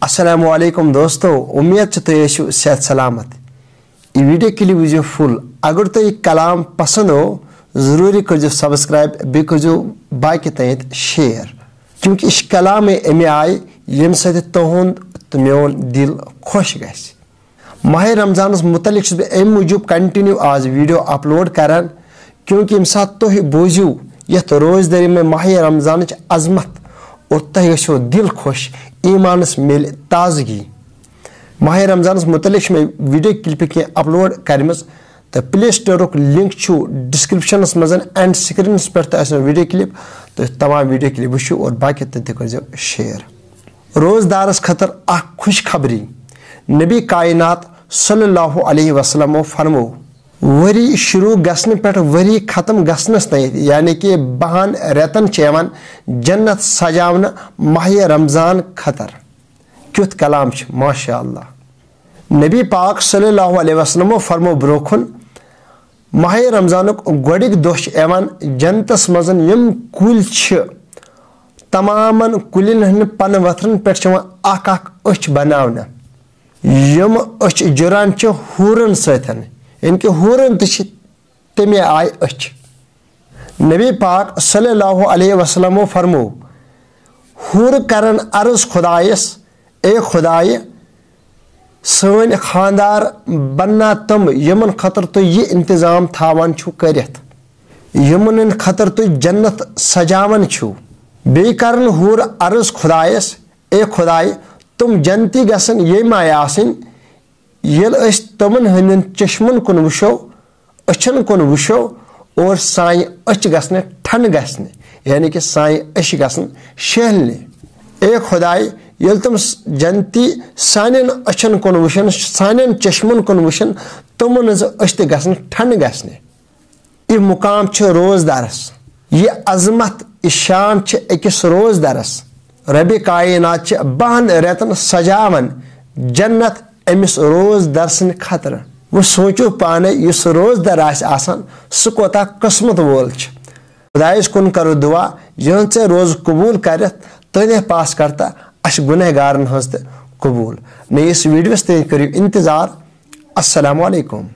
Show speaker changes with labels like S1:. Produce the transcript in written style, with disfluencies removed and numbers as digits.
S1: अस्सलामुअलैकुम दोस्तों, उम्मीद तुम सेहत सलामत। ये वीडियो क्लिप वुचो फुल। अगर तुम यह कलाम पसंद हो जरूरी कर सब्सक्राइब बे कर बाकी तक शेयर, क्योंकि इस कलाम अमे आय यम तुंद तो मोन दिल खुश ग। माह रमजान मुतलिक अम मूजूब कंटिन्यू आज वीडियो अपलोड करान, क्योंकि यम सात तुह बोजू यथ रोजदारी में माह रमजान अजमत और तुह गो दिल खुश, ईमानस मिल ताजगी। माह रमजान मुतलिक में वीडियो क्लिप क्या अपलोड कर तो प्ले स्टोर लिंक डिस्क्रिप्शन मज एंड स्क्रीन पे वीडियो क्लिप, तो तमाम वीडियो क्लिप वो और बाकी कर शेयर। रोजदारस खतर खुश खबरी नबी कायनात सल्लल्लाहु अलैहि वसल्लम फरमो वरी शुरू गसने पे वरी खत्म गसनस तक यानी कि 12 रेतन जन्नत सजावन माह रमजान खतर। क्युत कलाम माशाअल्लाह। नबी पाक सल्लल्लाहु अलैहि वसल्लम फरमो ब्रोखुन माह रमजान गोडिक दोष एवन जन्नतस मजन यम कुल तमामन कुलिन हन पन वथरन पे अच बनावना यम अच जुरान हूरन सतन, इनके हूरन तमे आय अच। नबी पाक सल्लल्लाहु अलैहि वसल्लम फरमो हूर करन अर्ज खुदायस, ए खुदाय सन खानदार बनना तम यमन खतर तो ये इंतजाम थावान छु करित, यमन खतर तो जन्नत सजावन छु। बे करन हूर अर्ज खुदायस, ए खुदाय तुम जन्नती गसन ये माय आसिन येल तमन हन चश्मन कुन वुशो, अछन कुन वुशो और साई अच गसने ठन गसने, यानी कि साई अश गसन शहलने। ए खुदाय येल तुम जन्नती सानन अछन कुन वुशन, सानन चश्मन कुन वुशन, तमन अश ते गसन ठन गसने। यह मुकाम रोजदारस, ये अजमत शान अकिस रोजदारस। रबी कायनात 12 रेतन सजावन जन्नत अमिस रोजदार सन खतर। वो सोचो पाने इस रोजदार आसान सह कोता किस्मत वोल। खुदायस कुन करो दुआ यह ऐ रोज कबूल कर तह पास करता अश गुनहगारन हज कबूल। नई इस वीडियोस तक करो इंतजार। अस्सलामु अलैकुम।